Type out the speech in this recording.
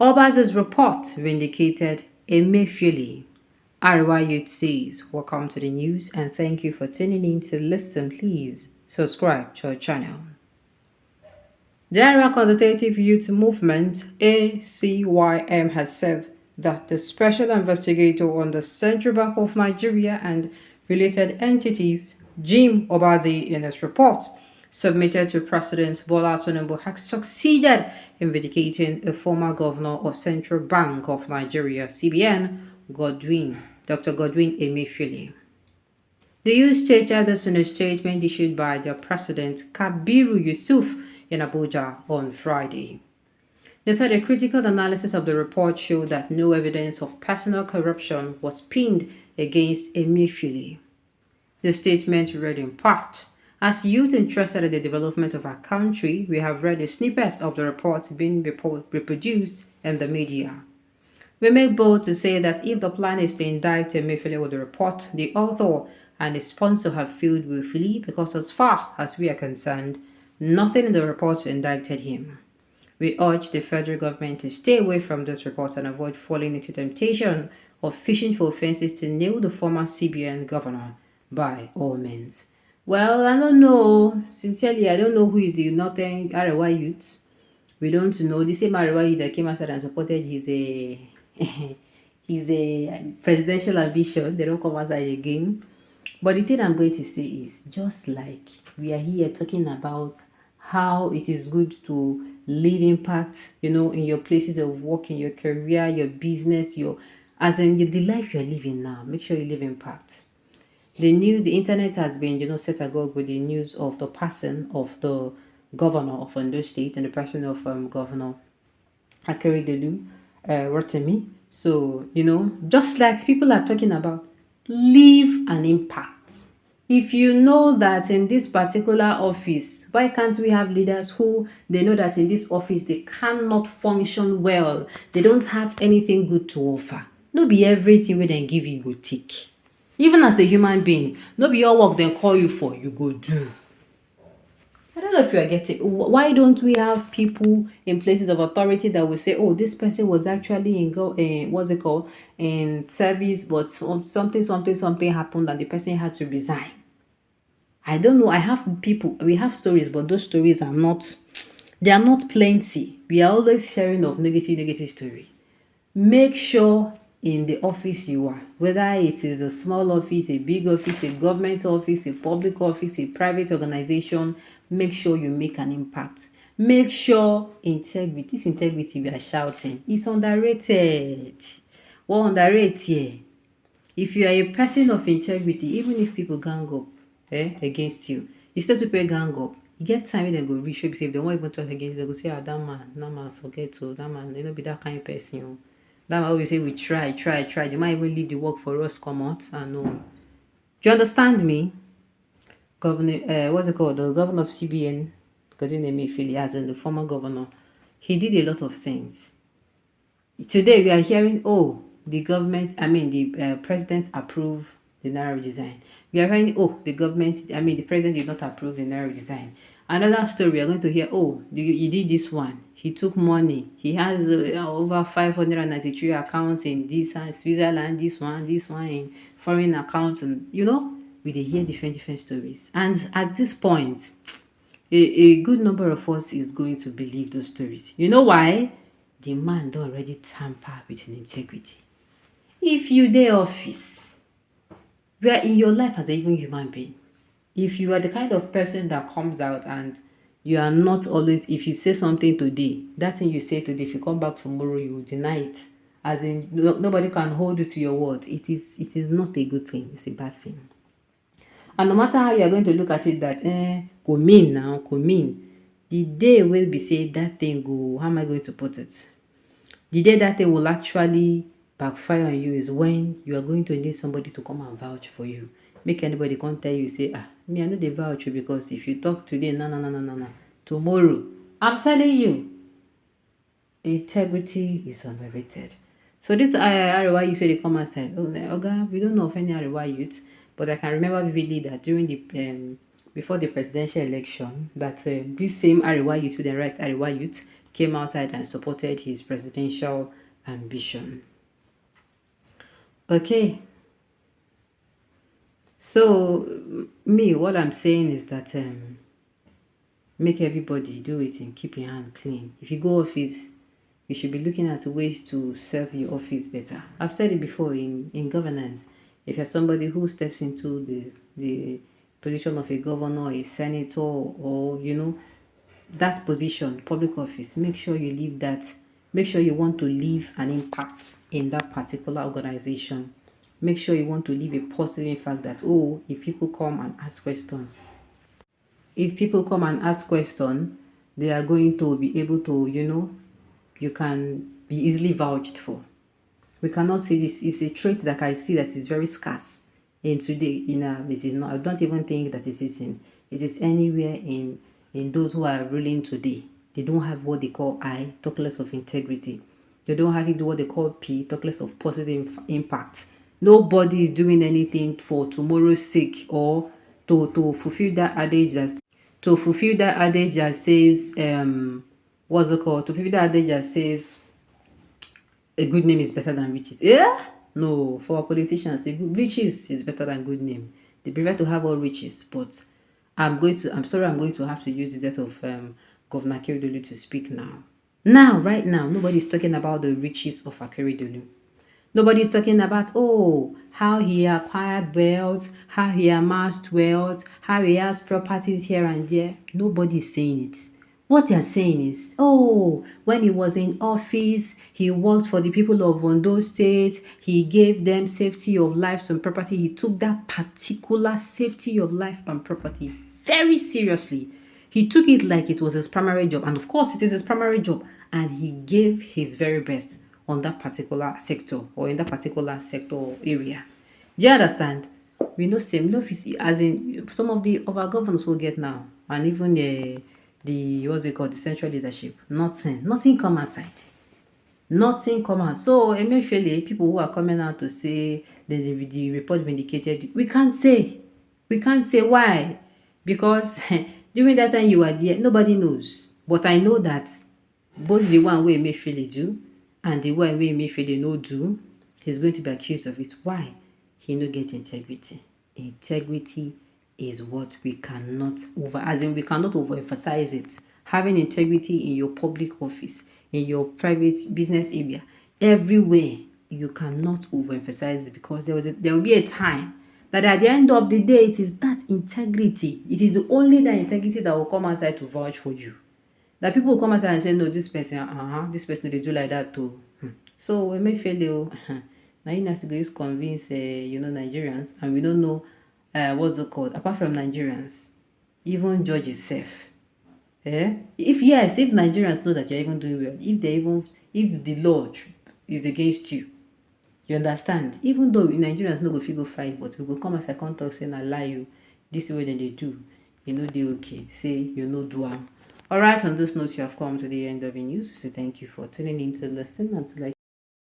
Oba's report vindicated Emefiele. Arewa Youth says, welcome to the news and thank you for tuning in to listen. Please subscribe to our channel. The Arewa Consultative Youth Movement (ACYM) has said that the Special Investigator on the Central Bank of Nigeria and related entities, Jim Obaze, in his report submitted to President Bola Tinubu, has succeeded in vindicating a former governor of Central Bank of Nigeria (CBN), Dr. Godwin Emefiele. The youth stated this in a statement issued by their president, Kabiru Yusuf, in Abuja on Friday. They said a critical analysis of the report showed that no evidence of personal corruption was pinned against Emefiele. The statement read in part, as youth interested in the development of our country, we have read the snippets of the report being reproduced in the media. We make bold to say that if the plan is to indict Emefiele with the report, the author and the sponsor have failed willfully because as far as we are concerned, nothing in the report indicted him. We urge the federal government to stay away from this report and avoid falling into temptation of fishing for offenses to nail the former CBN governor by all means. Well, I don't know. Sincerely, I don't know who is the Northern Arewa youth. We don't know. The same Arewa youth that came outside and supported his presidential ambition. They don't come outside again. But the thing I'm going to say is just like we are here talking about how it is good to leave impact, in your places of work, in your career, your business, the life you're living now. Make sure you leave impact. The internet has been, set agog with the news of the passing of the governor of Ondo State and the person of Governor Akeredolu, Rotimi. So, just like people are talking about, leave an impact. If you know that in this particular office, why can't we have leaders who they know that in this office they cannot function well? They don't have anything good to offer. No be everything we then give you go take. Even as a human being, no be all work they call you for, you go do. I don't know if you are getting. Why don't we have people in places of authority that will say, "Oh, this person was actually what's it called, in service, but something happened, and the person had to resign." I don't know. I have people. We have stories, but those stories are not. They are not plenty. We are always sharing of negative story. Make sure in the office you are, whether it is a small office, a big office, a government office, a public office, a private organization, make sure you make an impact. Make sure this integrity we are shouting is underrated. What underrated here? If you are a person of integrity, even if people gang up against you, you still people gang up. You get time when they go reach you, if they won't even talk against you, they go say, that man, forget to, that man, be that kind of person. That man always say we try. They might even leave the work for us, come out and no. Do you understand me? Governor, what's it called? The governor of CBN, Godwin Emefiele, as in the former governor, he did a lot of things. Today we are hearing, the president approved the narrow design. We are hearing, the president did not approve the narrow design. Another story, we are going to hear, he did this one. He took money. He has over 593 accounts in this Switzerland, this one in foreign accounts, and we hear different stories. And at this point, a good number of us is going to believe those stories. You know why? The man don't already tamper with an integrity. If you dey office, we are in your life as a even human being. If you are the kind of person that comes out and you are not always, if you say something today, that thing you say today, if you come back tomorrow, you will deny it. As in, nobody can hold you to your word. It is not a good thing. It's a bad thing. And no matter how you are going to look at it, that go mean. The day will be say that thing go, how am I going to put it? The day that thing will actually backfire on you is when you are going to need somebody to come and vouch for you. Make anybody come tell you, say, me, I know they vouch you because if you talk today, no. Tomorrow, I'm telling you, integrity is underrated. So this Arewa you say they come and said, we don't know of any Arewa youth, but I can remember vividly that during the before the presidential election, that this same Arewa youth, with the right Arewa youth, came outside and supported his presidential ambition. Okay, so me, what I'm saying is that make everybody do it and keep your hand clean. If you go office, you should be looking at ways to serve your office better. I've said it before in governance. If you're somebody who steps into the position of a governor, a senator, or that position, public office, make sure you leave that. Make sure you want to leave an impact in that particular organization. Make sure you want to leave a positive impact that, oh, if people come and ask questions, they are going to be able to, you can be easily vouched for. We cannot see this. It's a trait that I see that is very scarce in today. This is not. I don't even think that it is in. It is anywhere in those who are ruling today. They don't have what they call I. Talk less of integrity. They don't have what they call P. Talk less of positive impact. Nobody is doing anything for tomorrow's sake or to fulfill that adage that says what's it called? To fulfill that adage that says a good name is better than riches. Yeah? No, for our politicians, riches is better than good name. They prefer to have all riches, but I'm sorry, I'm going to have to use the death of Governor Akeredolu to speak now. Right now, nobody's talking about the riches of Akeredolu. Nobody's talking about, how he acquired wealth, how he amassed wealth, how he has properties here and there. Nobody's saying it. What they are saying is, when he was in office, he worked for the people of Ondo State, he gave them safety of lives and property. He took that particular safety of life and property very seriously. He took it like it was his primary job. And of course, it is his primary job. And he gave his very best on that particular sector or in that particular sector or area. Do you understand? We know same. No, as in some of our governors will get now, and even the what's it called, the central leadership. Nothing come outside. Nothing come out. So Emefiele, people who are coming out to say the report vindicated, we can't say. We can't say why. Because during that time you were there, nobody knows. But I know that both the one wey Emefiele do and the one wey Emefiele no do, he's going to be accused of it. Why? He no get integrity. Integrity is what we cannot we cannot overemphasize it. Having integrity in your public office, in your private business area, everywhere, you cannot overemphasize it, because there will be a time that at the end of the day, it is that integrity. It is only that integrity that will come outside to vouch for you. That people will come outside and say, no, this person they do like that too. So Emefiele, now you have to go use convince Nigerians, and we don't know what's it called. Apart from Nigerians, even judges safe. If Nigerians know that you're even doing well, if the law is against you, you understand? Even though Nigerians no go fit go fight, but we go come as I come talk say na lie you. This is what they do. They okay. Say do am. Alright, on this note, you have come to the end of the news. So thank you for tuning in to listen and to like.